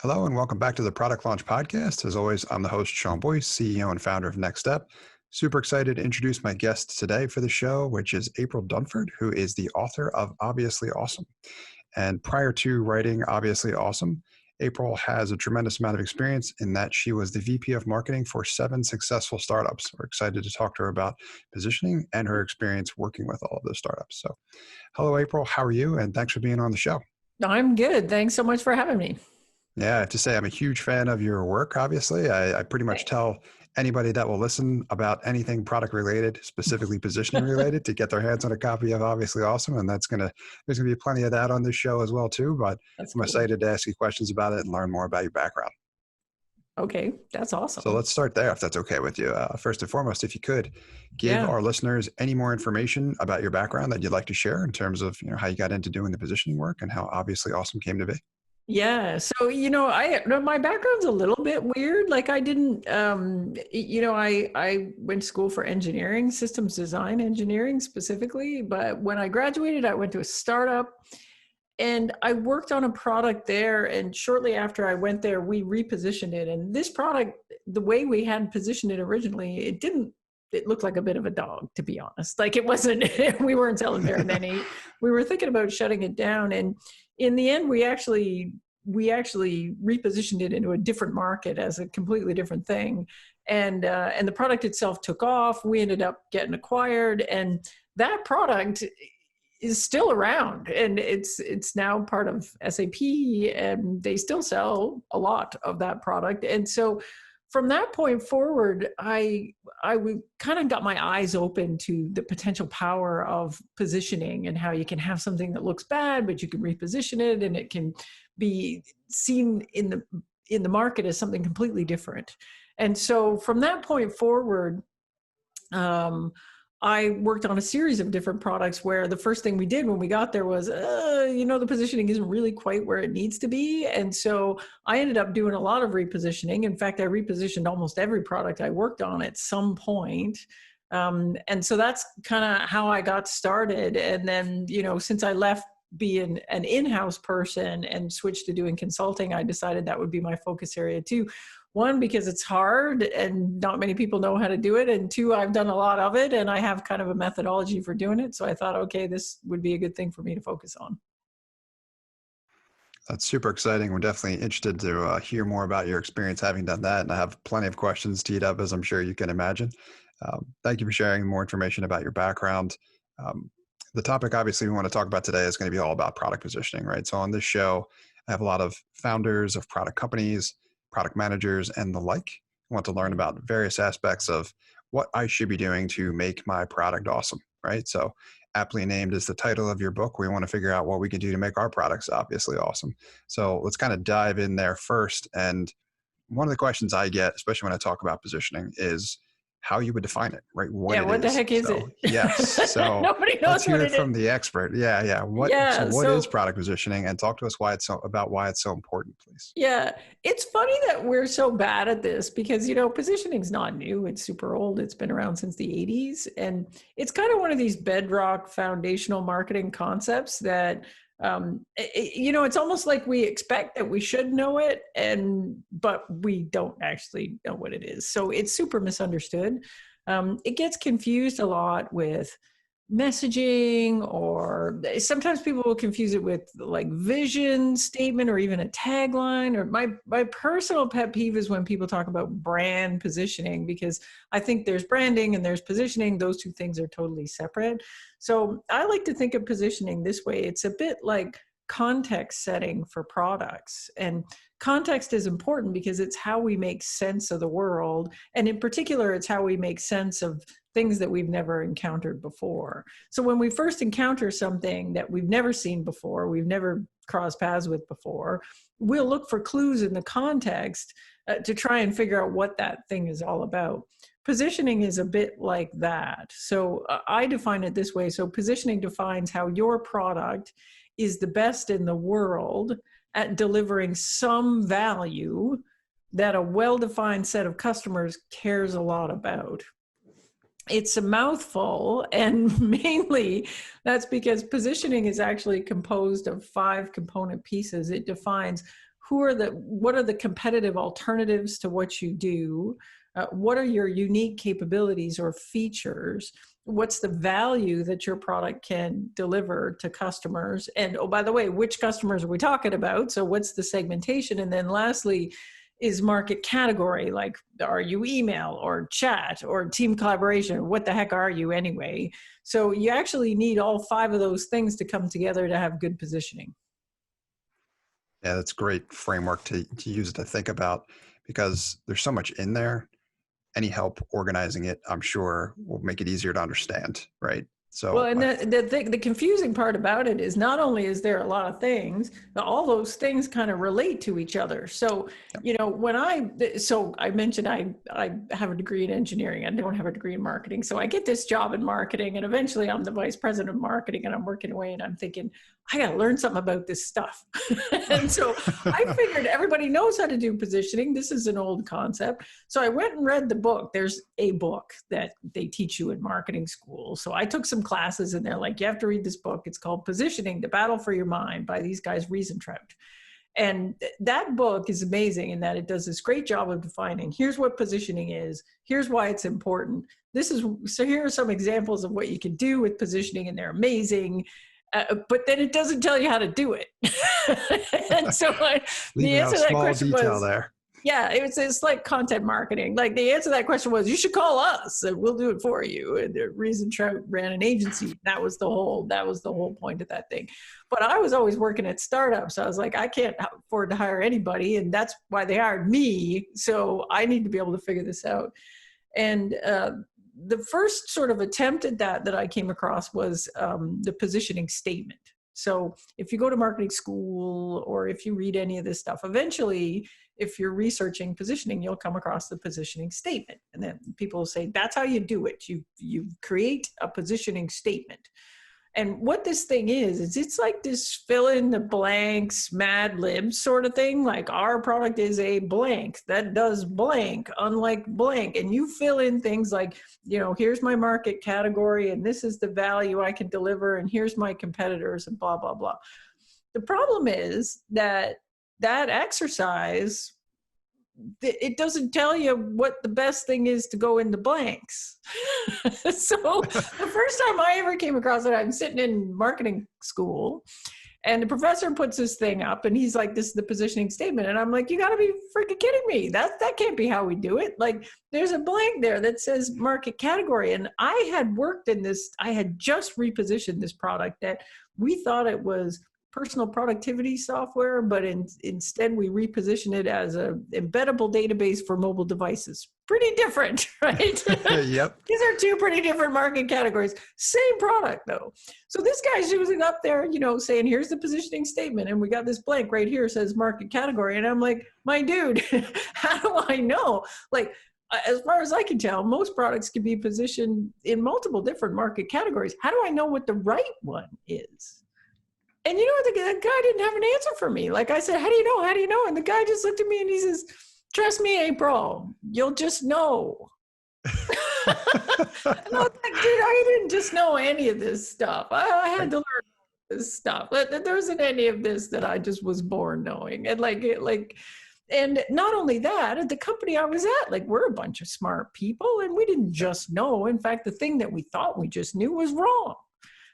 Hello and welcome back to the Product Launch Podcast. As always, I'm the host, Sean Boyce, CEO and founder of Next Step. Super excited to introduce my guest today for the show, which is April Dunford, who is the author of Obviously Awesome. And prior to writing Obviously Awesome, April has a tremendous amount of experience in that she was the VP of marketing for 7 successful startups. We're excited to talk to her about positioning and her experience working with all of those startups. So, hello, April. How are you? And thanks for being on the show. I'm good. Thanks so much for having me. Yeah, I have to say, I'm a huge fan of your work, obviously. I pretty much Thanks. tell anybody that will listen about anything product related, specifically positioning related, to get their hands on a copy of Obviously Awesome. And there's going to be plenty of that on this show as well, too. But That's I'm cool. excited to ask you questions about it and learn more about your background. Okay, that's So awesome. let's start there, if that's okay with you. First and foremost, if you could give Yeah. our listeners any more information about your background that you'd like to share in terms of how you got into doing the positioning work and how Obviously Awesome came to be. Yeah. So, I no, my background's a little bit weird. Like I didn't I went to school for engineering, systems design engineering specifically, but when I graduated, I went to a startup and I worked on a product there, and shortly after I went there, we repositioned it. And this product, the way we had positioned it originally, it looked like a bit of a dog, to be honest. Like it wasn't, we weren't selling very many. We were thinking about shutting it down. And in the end, we actually repositioned it into a different market as a completely different thing. And the product itself took off. We ended up getting acquired, and that product is still around, and it's now part of SAP, and they still sell a lot of that product. And so from that point forward, I kind of got my eyes open to the potential power of positioning and how you can have something that looks bad, but you can reposition it and it can be seen in the market as something completely different. And so from that point forward, um, I worked on a series of different products where the first thing we did when we got there was, the positioning isn't really quite where it needs to be. And so I ended up doing a lot of repositioning. In fact, I repositioned almost every product I worked on at some point. And so that's kind of how I got started. And then, since I left being an in-house person and switched to doing consulting, I decided that would be my focus area too. One, because it's hard and not many people know how to do it. And two, I've done a lot of it and I have kind of a methodology for doing it. So I thought, okay, this would be a good thing for me to focus on. That's super exciting. We're definitely interested to hear more about your experience having done that. And I have plenty of questions teed up, as I'm sure you can imagine. Thank you for sharing more information about your background. Um, the topic, obviously, we want to talk about today is going to be all about product positioning, right? So on this show, I have a lot of founders of product companies, product managers, and the like. I want to learn about various aspects of what I should be doing to make my product awesome, right? So aptly named as the title of your book, we want to figure out what we can do to make our products obviously awesome. So let's kind of dive in there first. And one of the questions I get, especially when I talk about positioning, is how you would define it, right? What Yeah, it what the is. heck is So it? yes. So Nobody let's knows hear what it it is. from the expert. Yeah. So Yeah. what is So product positioning, and talk to us about why it's so important, please. yeah, it's funny that we're so bad at this because, positioning's not new. It's super old. It's been around since the 80s. And it's kind of one of these bedrock foundational marketing concepts that, it's almost like we expect that we should know it, but we don't actually know what it is. So it's super misunderstood. It gets confused a lot with messaging, or sometimes people will confuse it with like vision statement or even a tagline. Or my personal pet peeve is when people talk about brand positioning, because I think there's branding and there's positioning. Those two things are totally separate. So I like to think of positioning this way. It's a bit like context setting for products, and context is important because it's how we make sense of the world, and in particular it's how we make sense of things that we've never encountered before. So when we first encounter something that we've never seen before, we've never crossed paths with before, we'll look for clues in the context to try and figure out what that thing is all about. Positioning is a bit like that. So I define it this way. So positioning defines how your product is the best in the world at delivering some value that a well-defined set of customers cares a lot about. It's a mouthful, and mainly that's because positioning is actually composed of 5 component pieces. It defines what are the competitive alternatives to what you do? What are your unique capabilities or features? What's the value that your product can deliver to customers? And oh, by the way, which customers are we talking about? So what's the segmentation? And then lastly, is market category, like are you email or chat or team collaboration? What the heck are you anyway? So you actually need all 5 of those things to come together to have good positioning. Yeah, that's a great framework to use to think about, because there's so much in there. Any help organizing it, I'm sure, will make it easier to understand, right? Well, So and the confusing part about it is not only is there a lot of things, but all those things kind of relate to each other. So, yeah. you know, so I mentioned I have a degree in engineering. I don't have a degree in marketing. So I get this job in marketing, and eventually I'm the vice president of marketing, and I'm working away, and I'm thinking, I got to learn something about this stuff. And so I figured everybody knows how to do positioning. This is an old concept. So I went and read the book. There's a book that they teach you in marketing school. So I took some classes, and they're like, you have to read this book. It's called Positioning, The Battle for Your Mind by these guys, Riesentraut. And that book is amazing in that it does this great job of defining, here's what positioning is, here's why it's important. So here are some examples of what you can do with positioning, and they're amazing. But then it doesn't tell you how to do it. And so the Leaving out answer a to that small question detail was, there. yeah, it's like content marketing. Like the answer to that question was, you should call us and we'll do it for you. And the reason Trout ran an agency, that was the whole point of that thing. But I was always working at startups. So I was like, I can't afford to hire anybody. And that's why they hired me. So I need to be able to figure this out. And the first sort of attempt at that I came across was the positioning statement. So if you go to marketing school or if you read any of this stuff, eventually, if you're researching positioning, you'll come across the positioning statement. And then people will say, that's how you do it. You create a positioning statement. And what this thing is it's like this fill in the blanks, Mad Lib sort of thing. Like our product is a blank that does blank, unlike blank. And you fill in things like, you know, here's my market category and this is the value I can deliver and here's my competitors and blah, blah, blah. The problem is that exercise, it doesn't tell you what the best thing is to go in the blanks. So the first time I ever came across it, I'm sitting in marketing school and the professor puts this thing up and he's like, this is the positioning statement. And I'm like, you gotta be freaking kidding me. That can't be how we do it. Like there's a blank there that says market category. And I had worked in this, I had just repositioned this product that we thought it was personal productivity software, but instead we reposition it as a embeddable database for mobile devices. Pretty different, right? Yep. These are 2 pretty different market categories. Same product though. So this guy's using up there, you know, saying, here's the positioning statement. And we got this blank right here says market category. And I'm like, my dude, how do I know? Like, as far as I can tell, most products can be positioned in multiple different market categories. How do I know what the right one is? And you know what? The guy didn't have an answer for me. Like I said, how do you know? How do you know? And the guy just looked at me and he says, trust me, April, you'll just know. And I was like, dude, I didn't just know any of this stuff. I had to learn this stuff. There wasn't any of this that I just was born knowing. And and not only that, at the company I was at, like we're a bunch of smart people and we didn't just know. In fact, the thing that we thought we just knew was wrong.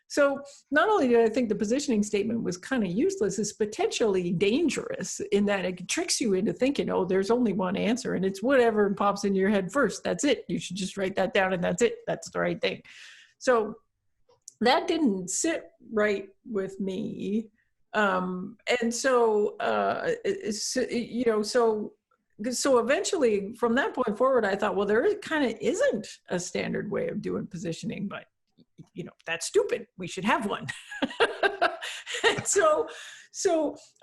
So not only did I think the positioning statement was kind of useless, it's potentially dangerous in that it tricks you into thinking, oh, there's only one answer and it's whatever pops into your head first. That's it. You should just write that down and that's it. That's the right thing. So that didn't sit right with me. And so, you know, so eventually from that point forward, I thought, well, there kind of isn't a standard way of doing positioning, but you know, that's stupid. We should have one. And so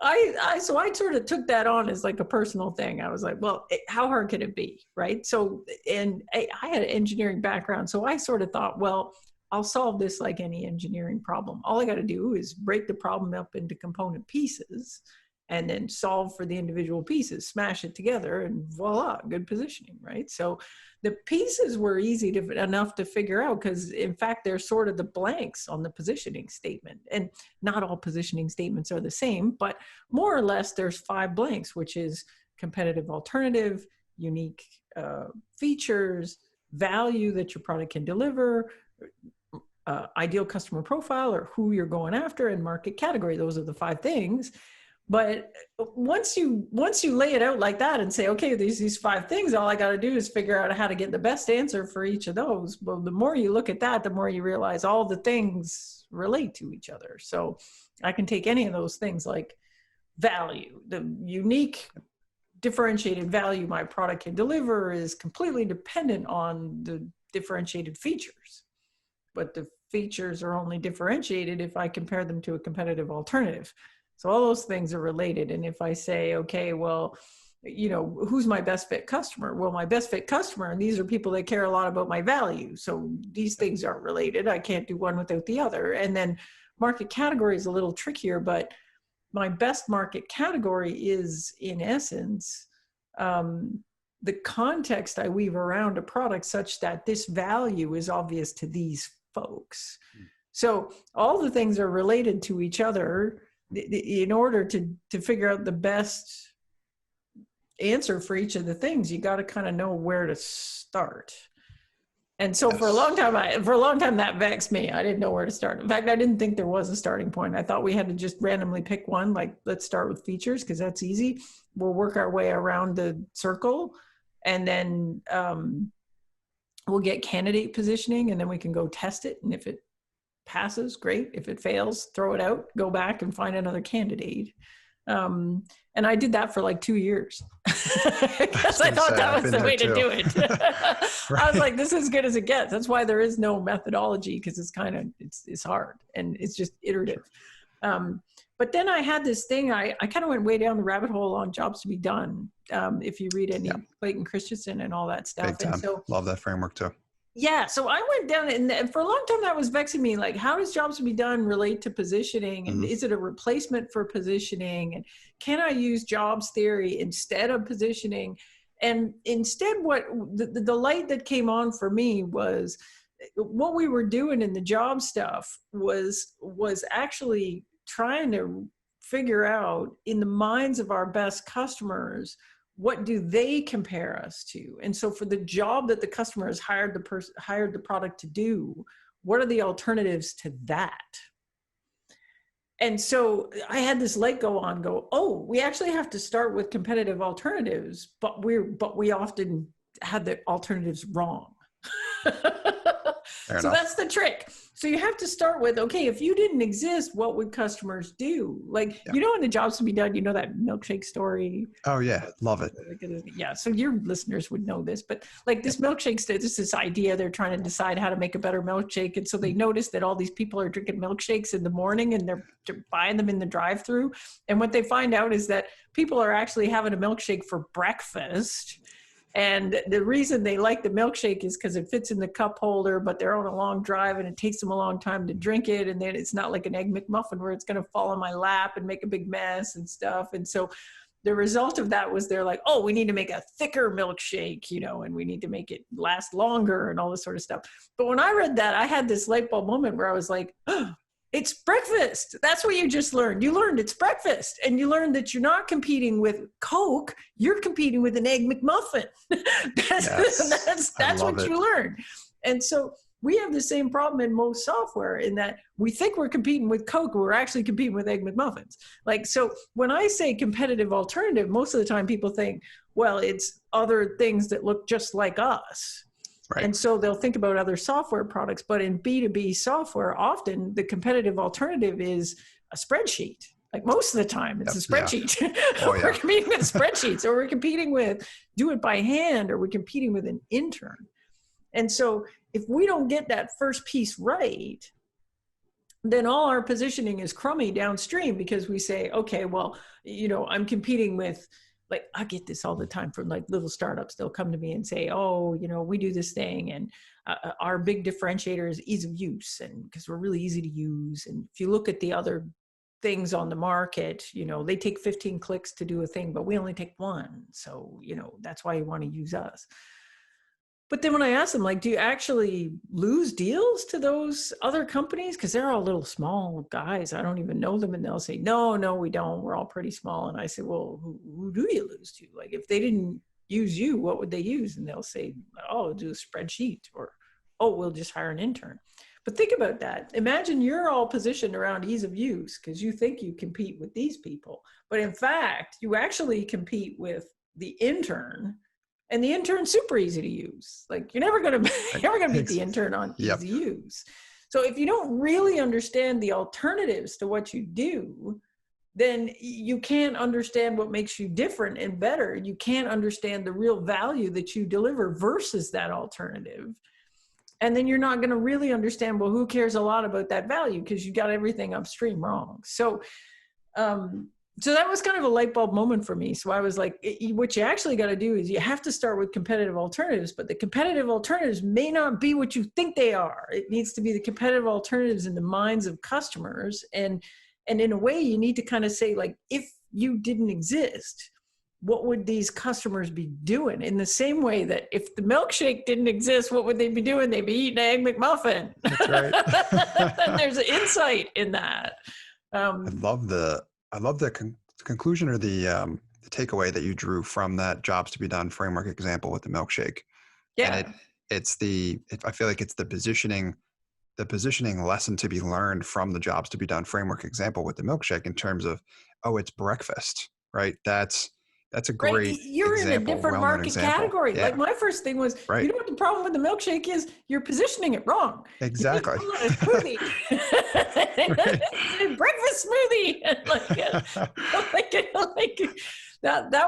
I sort of took that on as like a personal thing. I was like, well, how hard can it be? Right. So, and I had an engineering background. So I sort of thought, well, I'll solve this like any engineering problem. All I got to do is break the problem up into component pieces and then solve for the individual pieces, smash it together, and voila, good positioning, right? So the pieces were easy enough to figure out because, in fact, they're sort of the blanks on the positioning statement. And not all positioning statements are the same, but more or less there's 5 blanks, which is competitive alternative, unique features, value that your product can deliver, ideal customer profile or who you're going after, and market category. Those are the 5 things. But once you lay it out like that and say, okay, these 5 things, all I got to do is figure out how to get the best answer for each of those. Well, the more you look at that, the more you realize all the things relate to each other. So I can take any of those things like value, the unique differentiated value my product can deliver is completely dependent on the differentiated features. But the features are only differentiated if I compare them to a competitive alternative. So all those things are related. And if I say, okay, well, who's my best fit customer? Well, my best fit customer, and these are people that care a lot about my value. So these things aren't related. I can't do one without the other. And then market category is a little trickier, but my best market category is, in essence, the context I weave around a product such that this value is obvious to these folks. So all the things are related to each other in order to figure out the best answer for each of the things. You got to kind of know where to start. And so for a long time that vexed me. I didn't know where to start. In fact, I didn't think there was a starting point. I thought we had to just randomly pick one, like let's start with features because that's easy. We'll work our way around the circle, and then we'll get candidate positioning, and then we can go test it. And if it passes, great. If it fails, throw it out, go back and find another candidate. And I did that for like 2 years because I thought that was the way to do it. Right. I was like, this is as good as it gets. That's why there is no methodology, because it's hard and it's just iterative. But then I had this thing, I kind of went way down the rabbit hole on jobs to be done. If you read any Clayton Christensen and all that stuff. Big time. And so, love that framework too. Yeah, so I went down, and for a long time that was vexing me. Like, how does jobs to be done relate to positioning? And is it a replacement for positioning? And can I use jobs theory instead of positioning? And instead, what the light that came on for me was what we were doing in the job stuff was actually trying to figure out, in the minds of our best customers, what do they compare us to? And so for the job that the customer has hired the product to do, what are the alternatives to that? And so I had this light go on, oh, we actually have to start with competitive alternatives, but we often had the alternatives wrong. So that's the trick. So you have to start with, okay, if you didn't exist, what would customers do? Like, in the jobs to be done, that milkshake story. Oh yeah. Love it. Yeah. So your listeners would know this, but like this milkshake, this idea, they're trying to decide how to make a better milkshake. And so they notice that all these people are drinking milkshakes in the morning and they're buying them in the drive-through. And what they find out is that people are actually having a milkshake for breakfast. And the reason they like the milkshake is because it fits in the cup holder, but they're on a long drive and it takes them a long time to drink it. And then it's not like an Egg McMuffin where it's going to fall on my lap and make a big mess and stuff. And so the result of that was they're like, oh, we need to make a thicker milkshake, and we need to make it last longer and all this sort of stuff. But when I read that, I had this light bulb moment where I was like, oh, it's breakfast. That's what you just learned. You learned it's breakfast. And you learned that you're not competing with Coke. You're competing with an Egg McMuffin. That's what you learned. And so we have the same problem in most software, in that we think we're competing with Coke, we're actually competing with Egg McMuffins. Like, so when I say competitive alternative, most of the time people think, well, it's other things that look just like us. Right. And so they'll think about other software products, but in B2B software, often the competitive alternative is a spreadsheet. Like most of the time, it's a spreadsheet. Yeah. We're competing with spreadsheets, or we're competing with do it by hand, or we're competing with an intern. And so if we don't get that first piece right, then all our positioning is crummy downstream, because we say, okay, well, I'm competing with, like, I get this all the time from like little startups. They'll come to me and say, oh, we do this thing, and our big differentiator is ease of use, and because we're really easy to use. And if you look at the other things on the market, they take 15 clicks to do a thing, but we only take one. So, that's why you want to use us. But then when I ask them, like, do you actually lose deals to those other companies? Because they're all little small guys. I don't even know them. And they'll say, no, we don't. We're all pretty small. And I say, well, who do you lose to? Like, if they didn't use you, what would they use? And they'll say, oh, do a spreadsheet, or, oh, we'll just hire an intern. But think about that. Imagine you're all positioned around ease of use because you think you compete with these people. But in fact, you actually compete with the intern. And the intern's super easy to use. Like, you're never gonna beat the intern on easy use. So if you don't really understand the alternatives to what you do, then you can't understand what makes you different and better. You can't understand the real value that you deliver versus that alternative. And then you're not going to really understand, well, who cares a lot about that value, because you got everything upstream wrong. So that was kind of a light bulb moment for me. So I was like, what you actually got to do is you have to start with competitive alternatives, but the competitive alternatives may not be what you think they are. It needs to be the competitive alternatives in the minds of customers. And in a way, you need to kind of say, like, if you didn't exist, what would these customers be doing? In the same way that if the milkshake didn't exist, what would they be doing? They'd be eating an Egg McMuffin. That's right. And there's an insight in that. I love the conclusion, or the takeaway that you drew from that jobs to be done framework example with the milkshake. Yeah. And I feel like it's the positioning lesson to be learned from the jobs to be done framework example with the milkshake, in terms of, oh, it's breakfast, right? That's a great right. You're example, in a different market example. category. Yeah. Like, my first thing was, right. you know what the problem with the milkshake is? You're positioning it wrong. Exactly. You call it a smoothie. Right. Breakfast smoothie. That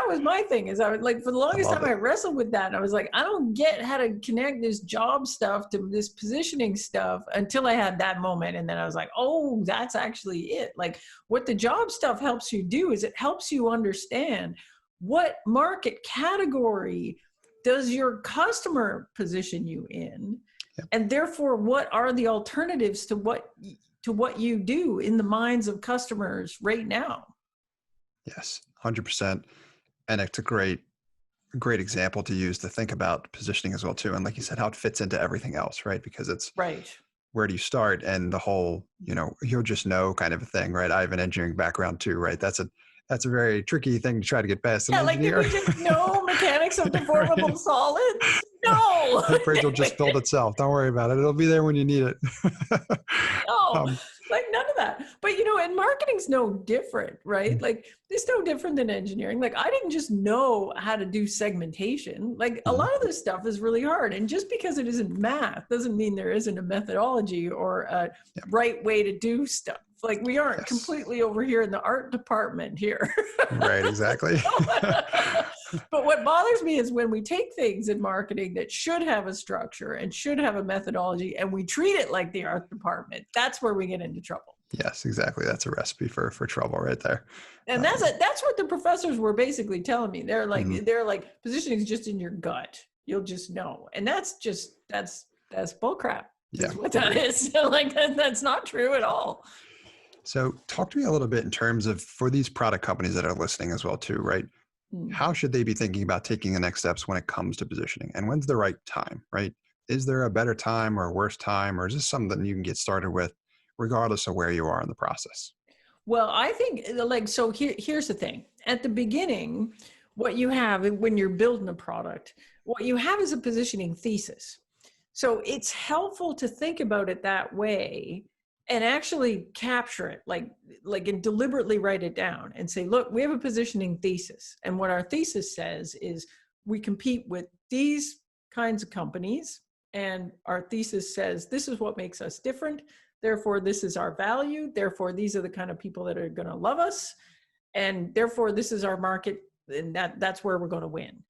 was my thing. Is I was like, for the longest time, I wrestled with that. And I was like, I don't get how to connect this job stuff to this positioning stuff until I had that moment. And then I was like, oh, that's actually it. Like, what the job stuff helps you do is it helps you understand what market category does your customer position you in, and therefore what are the alternatives to what you do in the minds of customers right now. Yes, 100%. And it's a great example to use to think about positioning as well too. And like you said, how it fits into everything else, right? Because it's right. Where do you start? And the whole, you'll just know kind of a thing, right? I have an engineering background too, right? That's a very tricky thing to try to get past an engineer. Like, did we just know mechanics of deformable right. solids? No. That bridge will just build itself. Don't worry about it. It'll be there when you need it. No, like, none of that. But, and marketing's no different, right? Like, it's no different than engineering. Like, I didn't just know how to do segmentation. Like, a lot of this stuff is really hard. And just because it isn't math doesn't mean there isn't a methodology or a right way to do stuff. Like, we aren't completely over here in the art department here. Right, exactly. But what bothers me is when we take things in marketing that should have a structure and should have a methodology, and we treat it like the art department. That's where we get into trouble. Yes, exactly. That's a recipe for trouble right there. And that's what the professors were basically telling me. They're like, positioning is just in your gut. You'll just know. And that's bullcrap. Yeah. What that is. Like, that's not true at all. So talk to me a little bit in terms of, for these product companies that are listening as well too, right? How should they be thinking about taking the next steps when it comes to positioning? And when's the right time, right? Is there a better time or a worse time, or is this something that you can get started with regardless of where you are in the process? Well, I think, like, so here's the thing. At the beginning, what you have when you're building a product, what you have is a positioning thesis. So it's helpful to think about it that way and actually capture it, and deliberately write it down and say, look, we have a positioning thesis. And what our thesis says is we compete with these kinds of companies. And our thesis says, this is what makes us different. Therefore, this is our value. Therefore, these are the kind of people that are going to love us. And therefore, this is our market. And that's where we're going to win.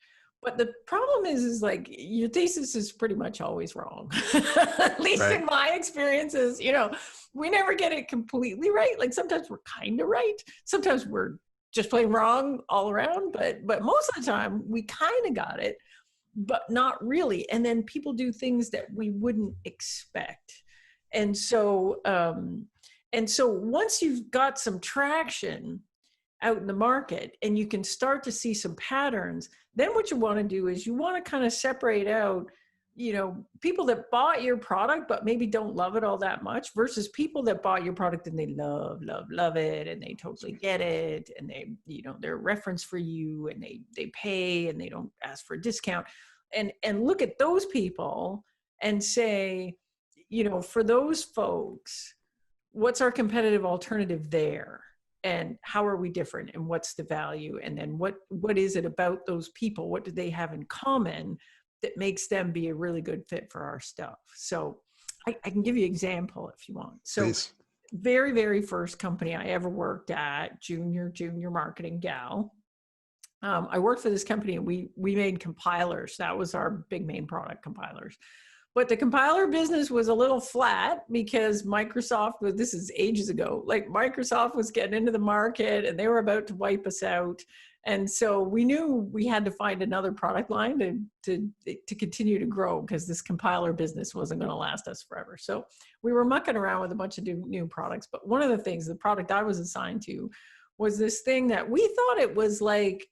But the problem is like, your thesis is pretty much always wrong. At least in my experiences, we never get it completely right. Like, sometimes we're kind of right. Sometimes we're just plain wrong all around. But most of the time we kind of got it, but not really. And then people do things that we wouldn't expect. And so And so once you've got some traction out in the market and you can start to see some patterns, then what you want to do is you want to kind of separate out, people that bought your product but maybe don't love it all that much versus people that bought your product and they love it and they totally get it and they, they're a reference for you and they pay and they don't ask for a discount, and look at those people and say, for those folks, what's our competitive alternative there? And how are we different? And what's the value? And then what is it about those people? What do they have in common that makes them be a really good fit for our stuff? So I can give you an example if you want. So Please. very, very first company I ever worked at, junior marketing gal. I worked for this company and we made compilers. That was our big main product, compilers. But the compiler business was a little flat because Microsoft was, this is ages ago, like Microsoft was getting into the market and they were about to wipe us out. And so we knew we had to find another product line to continue to grow because this compiler business wasn't going to last us forever. So we were mucking around with a bunch of new products. But one of the things, the product I was assigned to was this thing that we thought it was like,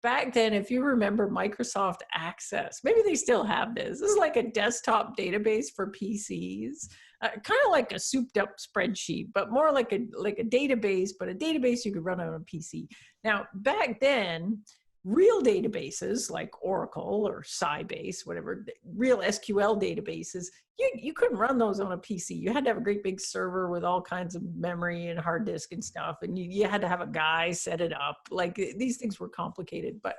back then, if you remember Microsoft Access, maybe they still have this. This is like a desktop database for PCs, kind of like a souped up spreadsheet, but more like a database, but a database you could run on a PC. Now, back then, real databases like Oracle or Sybase, whatever, real SQL databases, you couldn't run those on a PC. You had to have a great big server with all kinds of memory and hard disk and stuff. And you had to have a guy set it up. Like these things were complicated, but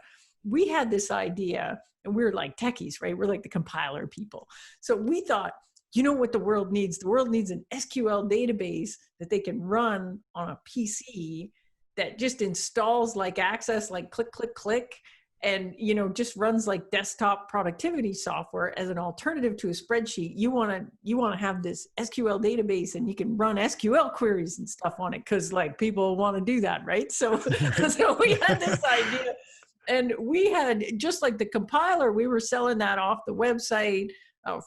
we had this idea and we were like techies, right? We're like the compiler people. So we thought, you know what the world needs? The world needs an SQL database that they can run on a PC that just installs like Access, like click, click, click, and just runs like desktop productivity software as an alternative to a spreadsheet. You want to have this SQL database and you can run SQL queries and stuff on it because like people want to do that, right? So, so we had this idea, and we had just like the compiler, we were selling that off the website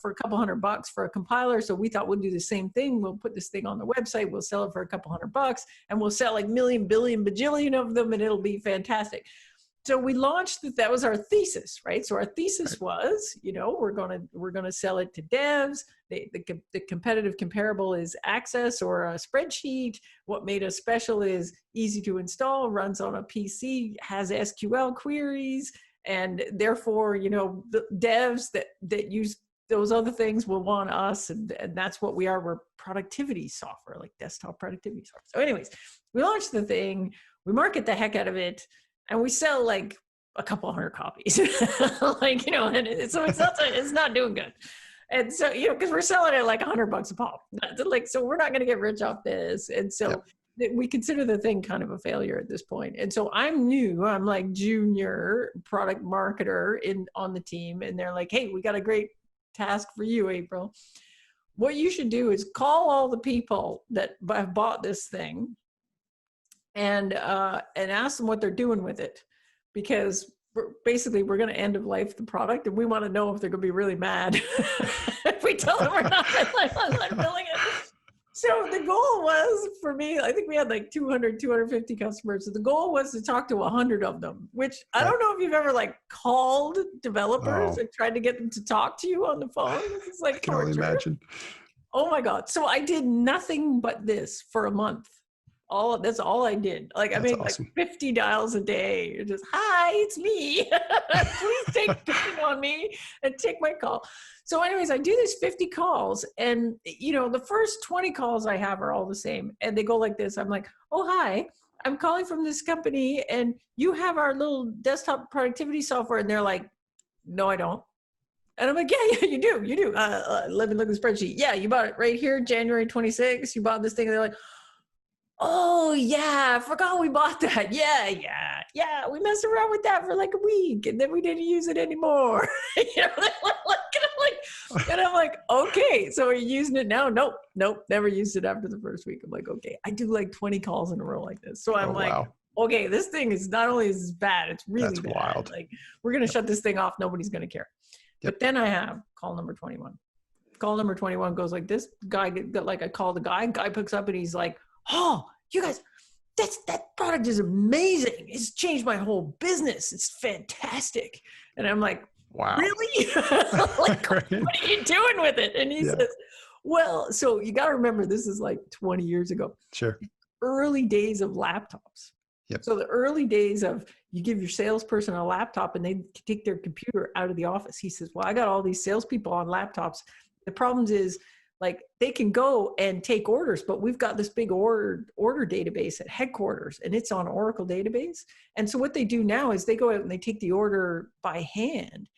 for a couple $100 for a compiler. So we thought we'll do the same thing. We'll put this thing on the website. We'll sell it for a couple $100 and we'll sell like million, billion, bajillion of them and it'll be fantastic. So we launched that was our thesis, right? So our thesis was, we're going to sell it to devs. The competitive comparable is Access or a spreadsheet. What made us special is easy to install, runs on a PC, has SQL queries, and therefore, the devs that use those other things will want us, and that's what we are. We're productivity software, like desktop productivity software. So anyways, we launched the thing, we market the heck out of it, and we sell like a couple hundred copies. And so it's not doing good. And so, because we're selling it like $100 a pop. So we're not going to get rich off this. And so we consider the thing kind of a failure at this point. And so I'm new, I'm like junior product marketer on the team. And they're like, hey, we got a great task for you, April. What you should do is call all the people that have bought this thing and ask them what they're doing with it, because we're going to end of life the product, and we want to know if they're going to be really mad if we tell them we're not billing it. So the goal was, for me, I think we had like 250 customers. So the goal was to talk to 100 of them, which I don't know if you've ever like called developers and tried to get them to talk to you on the phone. It's like I can only imagine. Oh my God. So I did nothing but this for a month. That's all I did. Like I made awesome. Like 50 dials a day. Just, hi, it's me. Please take picking on me and take my call. So anyways, I do these 50 calls, and the first 20 calls I have are all the same. And they go like this. I'm like, oh, hi, I'm calling from this company and you have our little desktop productivity software. And they're like, no, I don't. And I'm like, yeah, you do. Let me look at the spreadsheet. Yeah, you bought it right here, January 26th. You bought this thing. And they're like, oh yeah, I forgot we bought that. Yeah. We messed around with that for like a week and then we didn't use it anymore. And I'm like, okay, so are you using it now? Nope, never used it after the first week. I'm like, okay, I do like 20 calls in a row like this. So I'm okay, this thing is not only is bad, it's really bad. Wild. Like we're going to shut this thing off. Nobody's going to care. Yep. But then I have call number 21. call number 21 goes like this. Guy got like, I call the guy picks up and he's like, oh, you guys, that product is amazing. It's changed my whole business. It's fantastic. And I'm like, wow. Really? Like, Right. what are you doing with it? And he says, well, so you got to remember, this is like 20 years ago. Sure. Early days of laptops. Yep. So the early days of, you give your salesperson a laptop and they take their computer out of the office. He says, well, I got all these salespeople on laptops. The problem is, like, they can go and take orders, but we've got this big order database at headquarters, and it's on Oracle database. And so what they do now is they go out and they take the order by hand,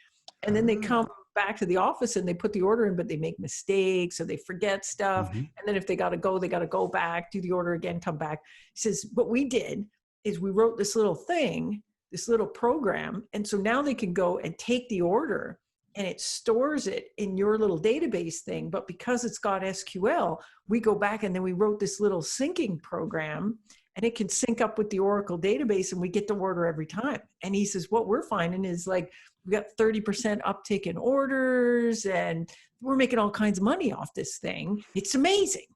and then they come back to the office and they put the order in, but they make mistakes or they forget stuff. Mm-hmm. And then if they got to go back, do the order again, come back. He says, what we did is we wrote this little thing, this little program. And so now they can go and take the order and it stores it in your little database thing. But because it's got SQL, we go back and then we wrote this little syncing program, and it can sync up with the Oracle database, and we get the order every time. And he says, what we're finding is, like, we got 30% uptick in orders, and we're making all kinds of money off this thing. It's amazing.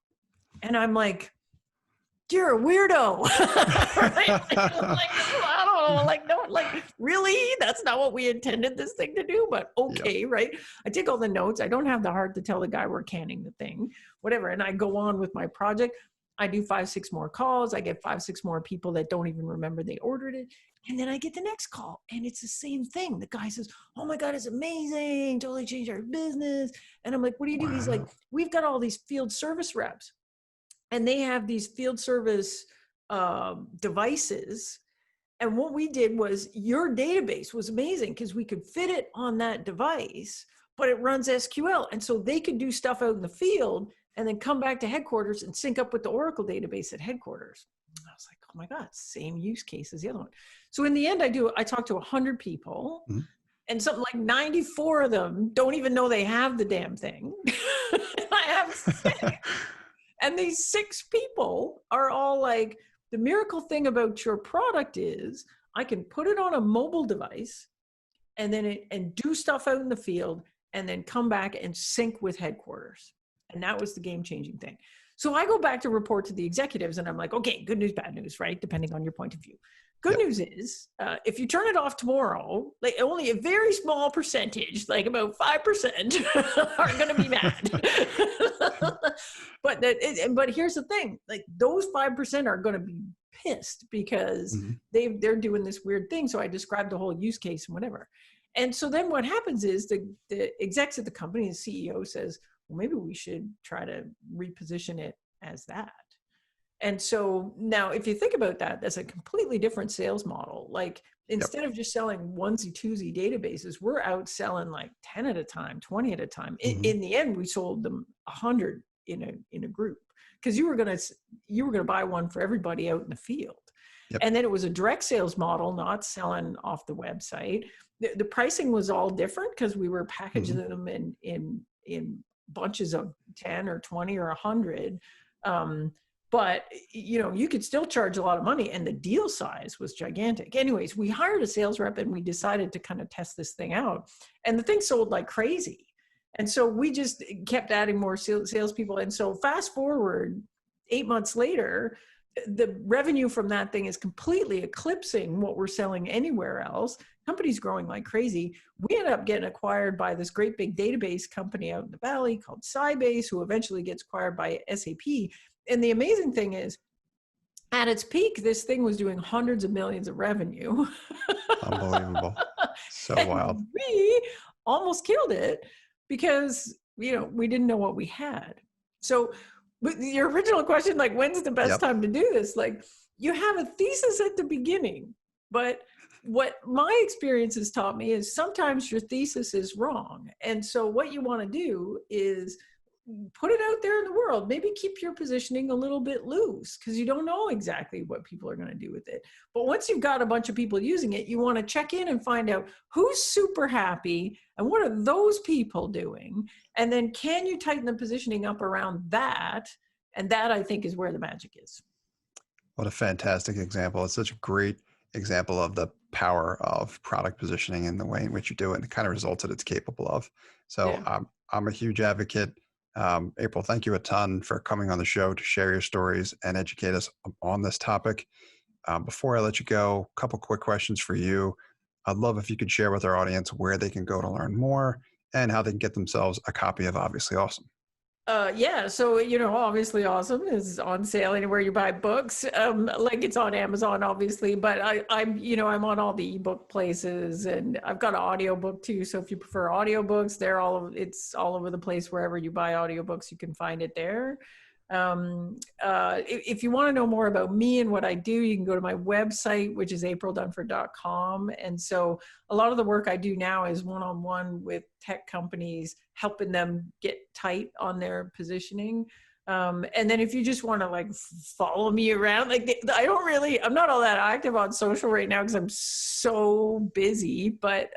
And I'm like, you're a weirdo. Right? Like, I don't know, like, no, like, really? That's not what we intended this thing to do, but okay, yep. Right? I take all the notes. I don't have the heart to tell the guy we're canning the thing, whatever. And I go on with my project. I do 5-6 more calls. I get 5-6 more people that don't even remember they ordered it. And then I get the next call, and it's the same thing. The guy says, oh my God, it's amazing. Totally changed our business. And I'm like, what do you do? Wow. He's like, we've got all these field service reps, and they have these field service devices. And what we did was, your database was amazing because we could fit it on that device, but it runs SQL. And so they could do stuff out in the field and then come back to headquarters and sync up with the Oracle database at headquarters. I was like, oh my God, same use case as the other one. So in the end, I talked to 100 people, mm-hmm. and something like 94 of them don't even know they have the damn thing. I have 6. And these 6 people are all like, the miracle thing about your product is I can put it on a mobile device and then and do stuff out in the field and then come back and sync with headquarters. And that was the game-changing thing. So I go back to report to the executives, and I'm like, okay, good news, bad news, right? Depending on your point of view. Good news is, if you turn it off tomorrow, like, only a very small percentage, like about 5%, are going to be mad. But here's the thing: like, those 5% are going to be pissed because mm-hmm. they're doing this weird thing. So I described the whole use case and whatever. And so then what happens is the execs at the company, the CEO says, well, maybe we should try to reposition it as that. And so now, if you think about that, that's a completely different sales model. Like, instead of just selling onesie-twosie databases, we're out selling like 10 at a time, 20 at a time. Mm-hmm. In the end, we sold them 100 in a group, because you were gonna buy one for everybody out in the field. Yep. And then it was a direct sales model, not selling off the website. The pricing was all different because we were packaging mm-hmm. them in bunches of 10 or 20 or 100. But, you could still charge a lot of money, and the deal size was gigantic. Anyways, we hired a sales rep and we decided to kind of test this thing out, and the thing sold like crazy. And so we just kept adding more salespeople. And so fast forward 8 months later, the revenue from that thing is completely eclipsing what we're selling anywhere else. Company's growing like crazy. We ended up getting acquired by this great big database company out in the Valley called Sybase, who eventually gets acquired by SAP. And the amazing thing is, at its peak, this thing was doing hundreds of millions of revenue. Unbelievable. So wild. We almost killed it because, we didn't know what we had. So, but your original question, like, when's the best time to do this? Like, you have a thesis at the beginning, but what my experience has taught me is sometimes your thesis is wrong. And so what you want to do is put it out there in the world. Maybe keep your positioning a little bit loose, because you don't know exactly what people are going to do with it. But once you've got a bunch of people using it, you want to check in and find out who's super happy and what are those people doing. And then can you tighten the positioning up around that? And that, I think, is where the magic is. What a fantastic example. It's such a great example of the power of product positioning and the way in which you do it and the kind of results that it's capable of. So I'm a huge advocate. April, thank you a ton for coming on the show to share your stories and educate us on this topic. Before I let you go, a couple quick questions for you. I'd love if you could share with our audience where they can go to learn more and how they can get themselves a copy of Obviously Awesome. Yeah, so obviously awesome is on sale anywhere you buy books. Like it's on Amazon, obviously, but I'm on all the ebook places, and I've got an audiobook too. So if you prefer audiobooks, it's all over the place. Wherever you buy audiobooks, you can find it there. If you want to know more about me and what I do, you can go to my website, which is aprildunford.com. And so a lot of the work I do now is one-on-one with tech companies, helping them get tight on their positioning. And then if you just want to follow me around, I'm not all that active on social right now because I'm so busy, but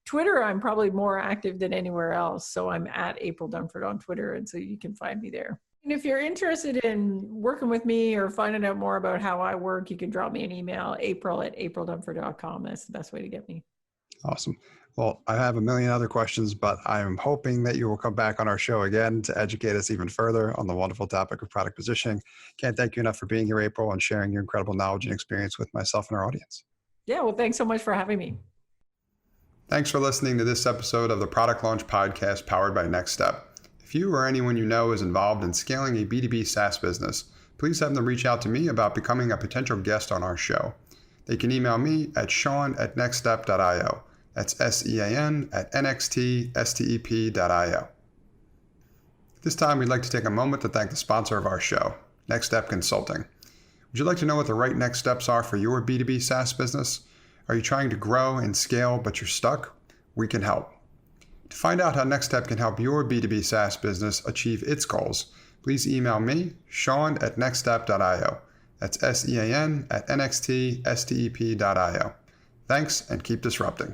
Twitter, I'm probably more active than anywhere else. So I'm at April Dunford on Twitter. And so you can find me there. And if you're interested in working with me or finding out more about how I work, you can drop me an email, april@aprildunford.com. That's the best way to get me. Awesome. Well, I have a million other questions, but I'm hoping that you will come back on our show again to educate us even further on the wonderful topic of product positioning. Can't thank you enough for being here, April, and sharing your incredible knowledge and experience with myself and our audience. Yeah, well, thanks so much for having me. Thanks for listening to this episode of the Product Launch Podcast powered by Next Step. If you or anyone you know is involved in scaling a B2B SaaS business, please have them reach out to me about becoming a potential guest on our show. They can email me at sean@nextstep.io. That's SEAN@nxtstep.io. This time, we'd like to take a moment to thank the sponsor of our show, Next Step Consulting. Would you like to know what the right next steps are for your B2B SaaS business? Are you trying to grow and scale, but you're stuck? We can help. To find out how Next Step can help your B2B SaaS business achieve its goals, please email me, sean@nextstep.io. That's SEAN@nxtstep.io. Thanks, and keep disrupting.